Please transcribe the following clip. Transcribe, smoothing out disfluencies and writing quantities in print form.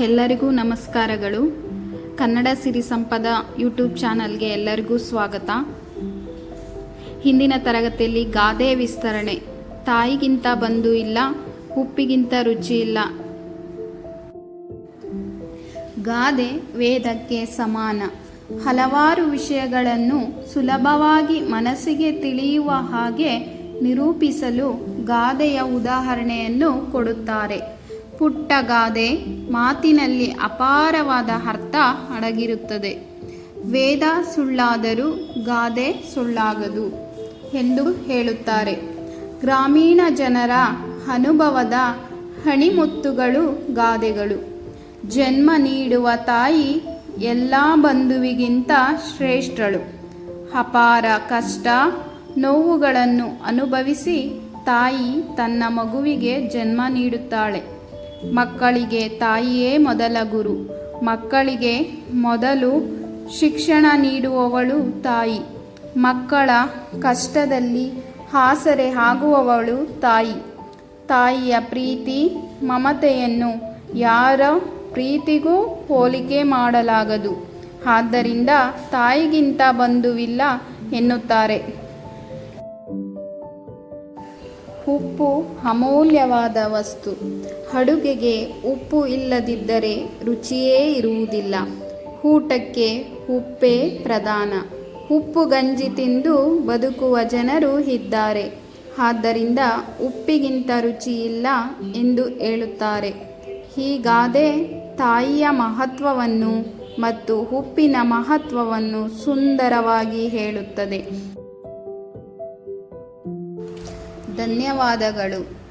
ಎಲ್ಲರಿಗೂ ನಮಸ್ಕಾರಗಳು. ಕನ್ನಡ ಸಿರಿ ಸಂಪದ ಯೂಟ್ಯೂಬ್ ಚಾನಲ್ಗೆ ಎಲ್ಲರಿಗೂ ಸ್ವಾಗತ. ಹಿಂದಿನ ತರಗತಿಯಲ್ಲಿ ಗಾದೆ ವಿಸ್ತರಣೆ, ತಾಯಿಗಿಂತ ಬಂಧು ಇಲ್ಲ, ಉಪ್ಪಿಗಿಂತ ರುಚಿ ಇಲ್ಲ. ಗಾದೆ ವೇದಕ್ಕೆ ಸಮಾನ. ಹಲವಾರು ವಿಷಯಗಳನ್ನು ಸುಲಭವಾಗಿ ಮನಸ್ಸಿಗೆ ತಿಳಿಯುವ ಹಾಗೆ ನಿರೂಪಿಸಲು ಗಾದೆಯ ಉದಾಹರಣೆಯನ್ನು ಕೊಡುತ್ತಾರೆ. ಪುಟ್ಟ ಗಾದೆ ಮಾತಿನಲ್ಲಿ ಅಪಾರವಾದ ಅರ್ಥ ಅಡಗಿರುತ್ತದೆ. ವೇದ ಸುಳ್ಳಾದರೂ ಗಾದೆ ಸುಳ್ಳಾಗದು ಎಂದು ಹೇಳುತ್ತಾರೆ. ಗ್ರಾಮೀಣ ಜನರ ಅನುಭವದ ಹಣಿಮುತ್ತುಗಳು ಗಾದೆಗಳು. ಜನ್ಮ ನೀಡುವ ತಾಯಿ ಎಲ್ಲ ಬಂಧುವಿಗಿಂತ ಶ್ರೇಷ್ಠಳು. ಅಪಾರ ಕಷ್ಟ ನೋವುಗಳನ್ನು ಅನುಭವಿಸಿ ತಾಯಿ ತನ್ನ ಮಗುವಿಗೆ ಜನ್ಮ ನೀಡುತ್ತಾಳೆ. ಮಕ್ಕಳಿಗೆ ತಾಯಿಯೇ ಮೊದಲ ಗುರು. ಮಕ್ಕಳಿಗೆ ಮೊದಲು ಶಿಕ್ಷಣ ನೀಡುವವಳು ತಾಯಿ. ಮಕ್ಕಳ ಕಷ್ಟದಲ್ಲಿ ಆಸರೆ ಆಗುವವಳು ತಾಯಿ. ತಾಯಿಯ ಪ್ರೀತಿ ಮಮತೆಯನ್ನು ಯಾರ ಪ್ರೀತಿಗೂ ಹೋಲಿಕೆ ಮಾಡಲಾಗದು. ಆದ್ದರಿಂದ ತಾಯಿಗಿಂತ ಬಂಧುವಿಲ್ಲ ಎನ್ನುತ್ತಾರೆ. ಉಪ್ಪು ಅಮೂಲ್ಯವಾದ ವಸ್ತು. ಅಡುಗೆಗೆ ಉಪ್ಪು ಇಲ್ಲದಿದ್ದರೆ ರುಚಿಯೇ ಇರುವುದಿಲ್ಲ. ಊಟಕ್ಕೆ ಉಪ್ಪೇ ಪ್ರಧಾನ. ಉಪ್ಪು ಗಂಜಿ ತಿಂದು ಬದುಕುವ ಜನರು ಇದ್ದಾರೆ. ಆದ್ದರಿಂದ ಉಪ್ಪಿಗಿಂತ ರುಚಿ ಇಲ್ಲ ಎಂದು ಹೇಳುತ್ತಾರೆ. ಈ ಗಾದೆ ತಾಯಿಯ ಮಹತ್ವವನ್ನು ಮತ್ತು ಉಪ್ಪಿನ ಮಹತ್ವವನ್ನು ಸುಂದರವಾಗಿ ಹೇಳುತ್ತದೆ. ಧನ್ಯವಾದಗಳು.